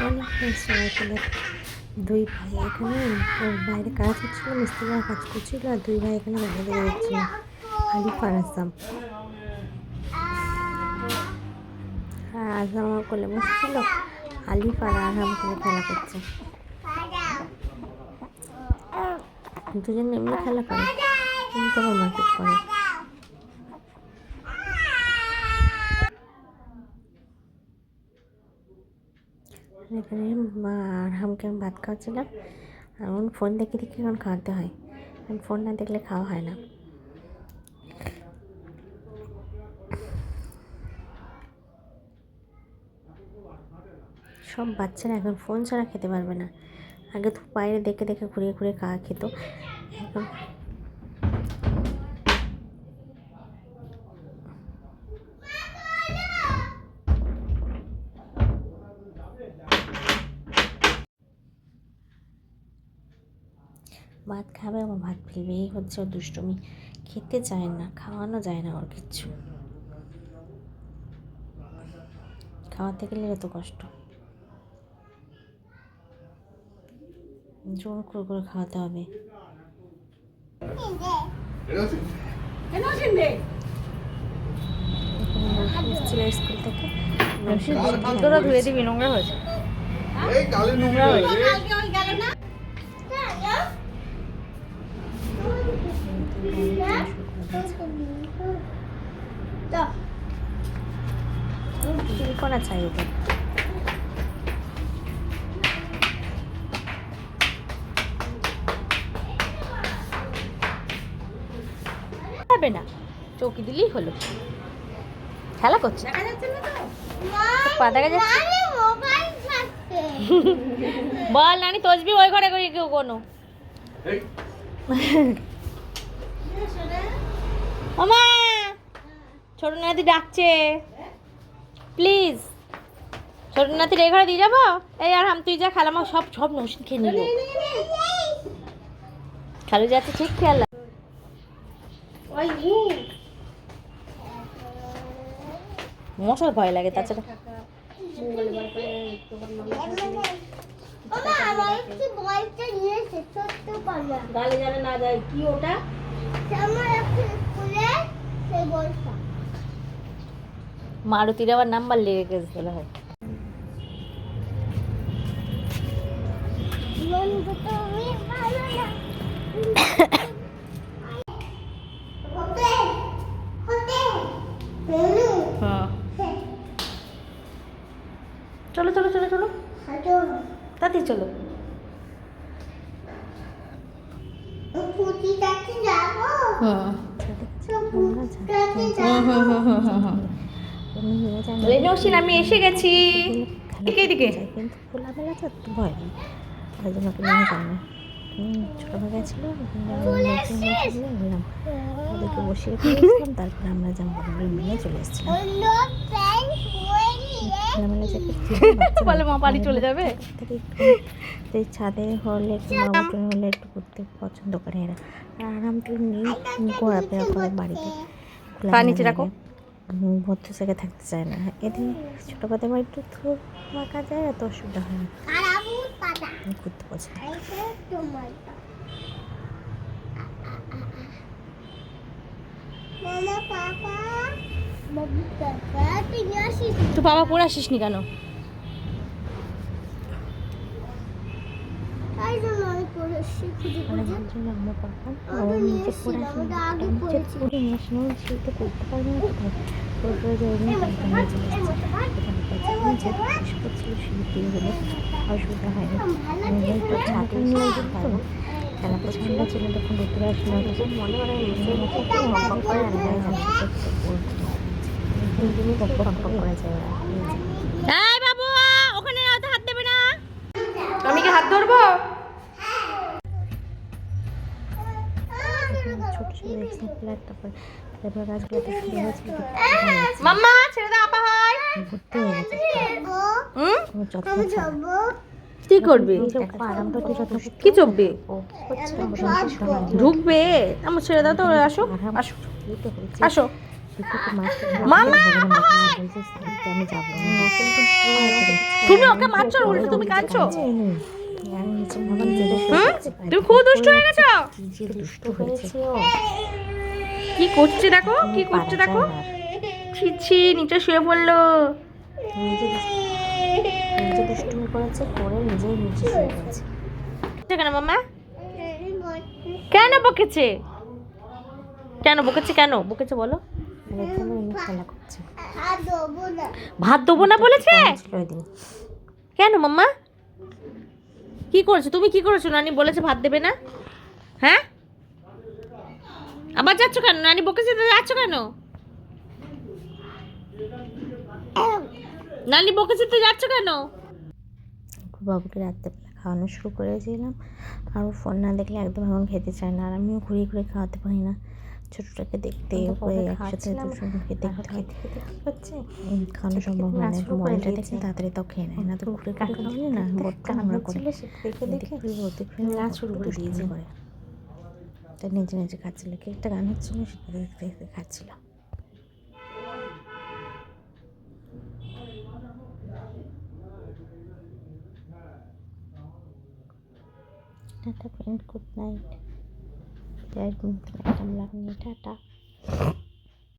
অনেক সবাইকে দুই ভাই এখানে বাইরে কাজ হচ্ছিলো, মিস্ত্রিরা কাজ করছিল আর দুই ভাই এখানে বাইরে দিয়ে যাচ্ছিল। আলিফ আর আসাম, আর আসাম আমার কোলে বসছিল, আলিফ আর আরহাম খেলা করছে। দুজন এমনি খেলা করে কিন্তু আবার মারপিট করে। এখানে আরহামকে আমি ভাত খাওয়াচ্ছিলাম, আর এখন ফোন দেখে দেখে এখন খাওয়াতে হয়, কারণ ফোন না দেখলে খাওয়া হয় না। সব বাচ্চারা এখন ফোন ছাড়া খেতে পারবে না। আগে তো বাইরে দেখে দেখে ঘুরিয়ে ঘুরিয়ে খাওয়া খেত, এখন ভাত খাবে আমার ভাত ফেলবে, এই হচ্ছে ওর দুষ্টুমি। খেতে চায় না, খাওয়ানো যায় না ওর কিচ্ছু, খাওয়াতে গেলে এত কষ্ট, জোর করে খাওয়াতে হবে। স্কুল থেকে হাতটা ধুয়ে দিবি, নোংরা হয়েছে, নোংরা হয়েছে। করা চাই ওদের। হবে না, চৌকি দিলেই হলো। খেলা করছে, পা দেখা যাচ্ছে। বল নানি তসবি ওই ঘরে করি কেউ কোনো মামা, ছোট নাতি ডাকছে, প্লিজ। ছোট নাতির এই ঘরে দিয়ে যাবো। এই আর তুই যা, খালামা সব সব নসিন খেয়ে নিল। খালু যাচ্ছে ঠিক খেয়াল। মশার ভয় লাগে, তাছাড়া গালে জানে না যায় কি ওটা। মারুতির আবার নাম্বার লেগে গেছে তোলা হয়। চলো চলো চলো চলো তাড়াতাড়ি চলো। আমি এসে গেছি, এদিকে কিন্তু খোলামেলা তো একটু ভয় নেই, তাই জন্য ওকে নিয়ে যায় না। ছোটো গেছিল, বললাম ওদেরকে বসিয়ে রেখেছিলাম, তারপরে আমরা জামা কাপড় নিয়ে চলে এসেছিলাম। খোলামেলা বলে মা বাড়ি চলে যাবে। ছাদে হলে কিংবা উঠোনে হলে একটু ঘুরতে পছন্দ করে এরা, আর আরামটা নেই, ঘোরাফেরা করে বাড়িতে। নিচে রাখো, ভর্তি জায়গায় থাকতে চায় না। এদের ছোটো কথা আমার একটু থুর মাখা যায়, এত অসুবিধা হয় না, ঘুরতে পছন্দ। তুই বাবা পরে আসিস নি কেন? অসুবিধা হয়নি, খেলা পছন্দ ছিল তখন ঘুরতে আসলে মনে হয় করা যায়। বাবু ওখানে হাত দেবে না, আমি কি হাত ধরবো? ছোট ছোট তারপর গাছগুলোতে শুরু হয়েছিল, মাম্মা ছেড়ে দাও, আপা হয় ভর্তি হয়ে গেছে। কোনো যত্ন ছাড়া কি করবি? আরামটা তো যত কি চলবে, ঢুকবে। আমার ছেড়ে দাও তো, আসো আসো আসো। শিশুকে মারতে মামা! বলছিস আমি যাবো না কিন্তু তুমি ওকে মারছো আর উল্টো তুমি কাঁদছো আর নিচে আবার জেলে তুমি খুব দুষ্ট হয়ে গেছো কি যে দুষ্ট হয়েছে ও কি করছে দেখো কি করছে দেখো ছি ছি নিচে শুয়ে পড়লো নিজে নিজে দুষ্টুমি করেছে করে নিজেই নিচে শুয়ে গেছে কেন মামা কেন বকেছে কেন বকেছে কেন বকেছে বলো আর এখানে এনে খেলা করছে ভাত দেবো না বলেছে ছিল ওই দিন কেন মাম্মা কি করেছো তুমি কি করেছো নানি বলেছে ভাত দেবে না হ্যাঁ আবার যাচ্ছ কেন নানি বকেছে তো যাচ্ছ কেন নানি বকেছে তো যাচ্ছ কেন বাবুকে রাত্রেবেলা খাওয়ানো শুরু করেছিলাম আর ও ফোন না দেখলে একদম এখন খেতে চায় না আর আমিও ঘুরিয়ে ঘুরিয়ে খাওয়াতে পারি না ছোটটাকে দেখতে ওকে একসাথে দুজনকে দেখতে হচ্ছে খাওয়ানো সম্ভব হয় না মোবাইলটা দেখে তাড়াতাড়ি তাও খেয়ে নেয় না তো ঘুরে ঘুরে খাওয়ালে না বড্ড নোংরা করে দেখে দেখে নাচ শুরু করে দিয়েছে করে তাই নিজে নিজে খাচ্ছিল কি একটা গান হচ্ছিল সেটা দেখতে দেখতে খাচ্ছিলাম tata friend good night tata